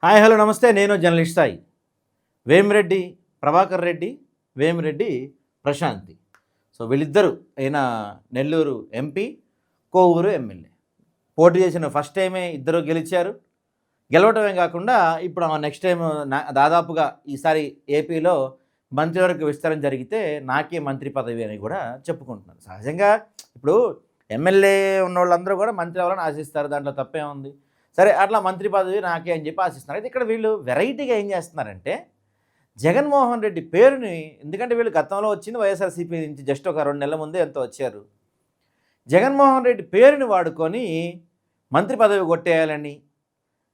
Hi hello నమస్తే. నేను journalist Sai. Vemireddy Prabhakar Reddy, Vemireddy Prashanti. So వీళ్ళిద్దరూ ఈయన నెల్లూరు ఎంపీ, కోవూరు ఎమ్మెల్యే. పోటీ చేసిన ఫస్ట్ టైమే ఇద్దరు గెలిచారు. గెలవటమే కాకుండా ఇప్పుడు నెక్స్ట్ టైం దాదాపుగా ఈసారి ఏపీలో మంత్రివర్గ విస్తరణ జరిగితే నాకే మంత్రి పదవి అని కూడా చెప్పుకుంటున్నారు. సహజంగా ఇప్పుడు ఎమ్మెల్యే ఉన్నోళ్ళందరూ కూడా మంత్రి అవ్వాలని ఆశిస్తారు. దాంట్లో తప్పేముంది? సరే అట్లా మంత్రి పదవి నాకే అని చెప్పి ఆశిస్తున్నారు. అయితే ఇక్కడ వీళ్ళు వెరైటీగా ఏం చేస్తున్నారంటే జగన్మోహన్ రెడ్డి పేరుని, ఎందుకంటే వీళ్ళు గతంలో వచ్చింది వైఎస్ఆర్సీపీ నుంచి జస్ట్ ఒక 2 నెలల ముందే ఎంతో వచ్చారు. జగన్మోహన్ రెడ్డి పేరుని వాడుకొని మంత్రి పదవి కొట్టేయాలని,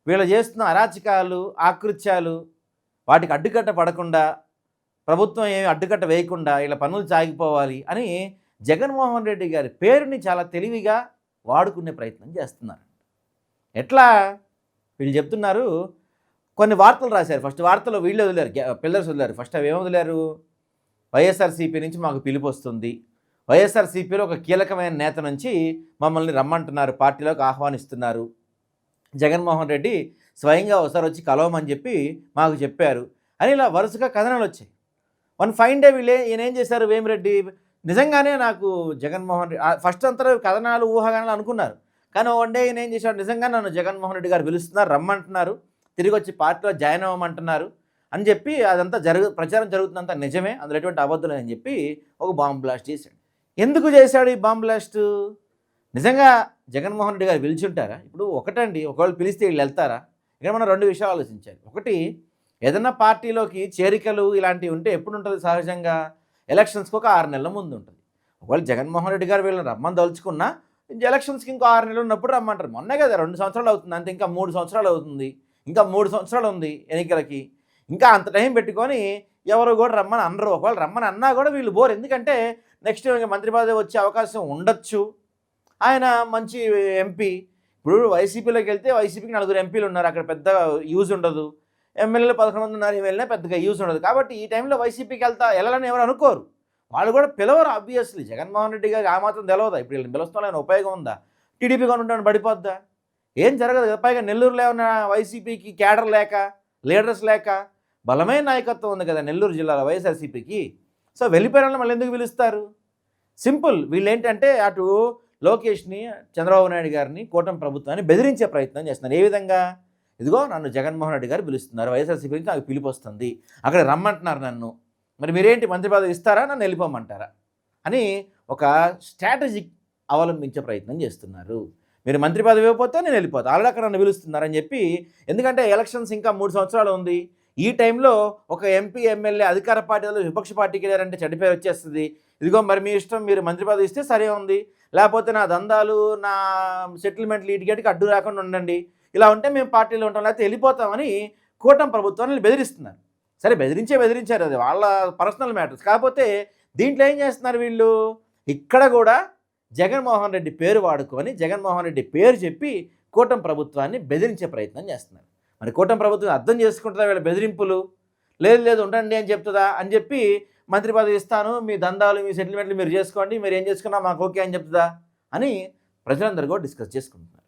వీళ్ళు చేస్తున్న అరాచకాలు, ఆకృత్యాలు వాటికి అడ్డుకట్ట పడకుండా, ప్రభుత్వం ఏమి అడ్డుకట్ట వేయకుండా ఇలా పనులు సాగిపోవాలి అని జగన్మోహన్ రెడ్డి గారి పేరుని చాలా తెలివిగా వాడుకునే ప్రయత్నం చేస్తున్నారు. ఎట్లా? వీళ్ళు చెప్తున్నారు, కొన్ని వార్తలు రాశారు. ఫస్ట్ వార్తలో వీళ్ళు వదిలేరు, పిల్లర్స్ వదిలేరు. ఫస్ట్ అవి ఏమి వదిలేరు? వైఎస్ఆర్సీపీ నుంచి మాకు పిలుపు వస్తుంది, వైఎస్ఆర్సీపీలో ఒక కీలకమైన నేత నుంచి మమ్మల్ని రమ్మంటున్నారు, పార్టీలోకి ఆహ్వానిస్తున్నారు, జగన్మోహన్ రెడ్డి స్వయంగా ఒకసారి వచ్చి కలవమని చెప్పి మాకు చెప్పారు అని ఇలా వరుసగా కథనాలు వచ్చాయి. వన్ ఫైన్ డే వీళ్ళు ఈయన ఏం చేశారు, వేమిరెడ్డి నిజంగానే నాకు జగన్మోహన్ రెడ్డి ఫస్ట్ అంతా కథనాలు ఊహాగానాలు అనుకున్నారు. కానీ వన్ డే ఈయన ఏం చేశాడు, నిజంగా నన్ను జగన్మోహన్ రెడ్డి గారు పిలుస్తున్నారు, రమ్మంటున్నారు, తిరిగి వచ్చి పార్టీలో జాయిన్ అవ్వమంటున్నారు అని చెప్పి అదంతా ప్రచారం జరుగుతుందంతా నిజమే, అందులో ఎటువంటి అబద్ధం అని చెప్పి ఒక బాంబ్ బ్లాస్ట్ చేశాడు. ఎందుకు చేశాడు ఈ బాంబ్ బ్లాస్ట్? నిజంగా జగన్మోహన్ రెడ్డి గారు పిలిచుంటారా? ఇప్పుడు ఒకటండి, ఒకవేళ పిలిస్తే వీళ్ళు వెళ్తారా? ఇక్కడ మనం 2 విషయాలు ఆలోచించాలి. ఒకటి, ఏదైనా పార్టీలోకి చేరికలు ఇలాంటివి ఉంటే ఎప్పుడు ఉంటుంది? సహజంగా ఎలక్షన్స్కి ఒక 6 నెలల ముందు ఉంటుంది. ఒకవేళ జగన్మోహన్ రెడ్డి గారు వీళ్ళని రమ్మని తలుచుకున్నా ఎలక్షన్స్కి ఇంకో 6 నెలలు ఉన్నప్పుడు రమ్మంటారు. మొన్నే కదా 2 సంవత్సరాలు అవుతుంది, అంతే, ఇంకా 3 సంవత్సరాలు అవుతుంది, ఇంకా 3 సంవత్సరాలు ఉంది ఎన్నికలకి. ఇంకా అంత టైం పెట్టుకొని ఎవరు కూడా రమ్మని అనరు. ఒకవేళ రమ్మని అన్నా కూడా వీళ్ళు బోర్. ఎందుకంటే నెక్స్ట్ మంత్రి పదవి వచ్చే అవకాశం ఉండొచ్చు. ఆయన మంచి ఎంపీ. ఇప్పుడు వైసీపీలోకి వెళ్తే వైసీపీకి 4 ఎంపీలు ఉన్నారు, అక్కడ పెద్ద యూజ్ ఉండదు. ఎమ్మెల్యేలు 11 మంది ఉన్నారు, వెళ్ళినా పెద్దగా యూజ్ ఉండదు. కాబట్టి ఈ టైంలో వైసీపీకి వెళ్ళాలని ఎవరు అనుకోరు. వాళ్ళు కూడా పిలవరు. ఆబ్వియస్లీ జగన్మోహన్ రెడ్డి గారికి ఆ మాత్రం తెలవదా? ఇప్పుడు వీళ్ళని పిలుస్తాం ఉపయోగం ఉందా? టీడీపీ గవర్నమెంట్ పడిపోద్దా? ఏం జరగదు కదా. పైగా నెల్లూరులో ఏమన్నా వైసీపీకి క్యాడర్ లేక, లీడర్స్ లేక, బలమైన నాయకత్వం ఉంది కదా నెల్లూరు జిల్లాలో వైఎస్ఆర్సీపీకి. సో వెళ్ళిపోయిన మళ్ళీ ఎందుకు పిలుస్తారు? సింపుల్. వీళ్ళు ఏంటంటే అటు లోకేష్ని, చంద్రబాబు నాయుడు గారిని, కూటమి ప్రభుత్వాన్ని బెదిరించే ప్రయత్నం చేస్తున్నారు. ఏ విధంగా? ఇదిగో నన్ను జగన్మోహన్ రెడ్డి గారు పిలుస్తున్నారు, వైఎస్ఆర్సీపీ నుంచి నాకు పిలుపు వస్తుంది, అక్కడ రమ్మంటున్నారు నన్ను, మరి మీరేంటి మంత్రి పదవి ఇస్తారా, నన్ను వెళ్ళిపోమంటారా అని ఒక స్ట్రాటజిక్ అవలంబించే ప్రయత్నం చేస్తున్నారు. మీరు మంత్రి పదవి ఇవ్వకపోతే నేను వెళ్ళిపోతాను, ఆల్రెడీ అక్కడ నన్ను పిలుస్తున్నారని చెప్పి. ఎందుకంటే ఎలక్షన్స్ ఇంకా 3 సంవత్సరాలు ఉంది. ఈ టైంలో ఒక ఎంపీ, ఎమ్మెల్యే అధికార పార్టీలో విపక్ష పార్టీకి వెళ్ళారంటే చెడ్డ పేరు వచ్చేస్తుంది. ఇదిగో మరి మీ ఇష్టం, మీరు మంత్రి పదవి ఇస్తే సరే ఉంది, లేకపోతే నా దందాలు, నా సెటిల్మెంట్లు వీటికి అడ్డు రాకుండా ఉండండి, ఇలా ఉంటే మేము పార్టీలో ఉంటాం, లేకపోతే వెళ్ళిపోతామని కూటమి ప్రభుత్వాన్ని బెదిరిస్తున్నారు. సరే బెదిరించారు, అది వాళ్ళ పర్సనల్ మ్యాటర్స్. కాకపోతే దీంట్లో ఏం చేస్తున్నారు వీళ్ళు? ఇక్కడ కూడా జగన్మోహన్ రెడ్డి పేరు వాడుకొని, జగన్మోహన్ రెడ్డి పేరు చెప్పి కూటమి ప్రభుత్వాన్ని బెదిరించే ప్రయత్నం చేస్తున్నారు. మరి కూటమి ప్రభుత్వం అర్థం చేసుకుంటుందా వీళ్ళ బెదిరింపులు? లేదు ఉండండి అని చెప్తుందా అని చెప్పి మంత్రి పదవి ఇస్తాను, మీ దందాలు, మీ సెటిల్మెంట్లు మీరు చేసుకోండి, మీరు ఏం చేసుకున్నా మాకు ఓకే అని చెప్తుందా అని ప్రజలందరూ కూడా డిస్కస్ చేసుకుంటున్నారు.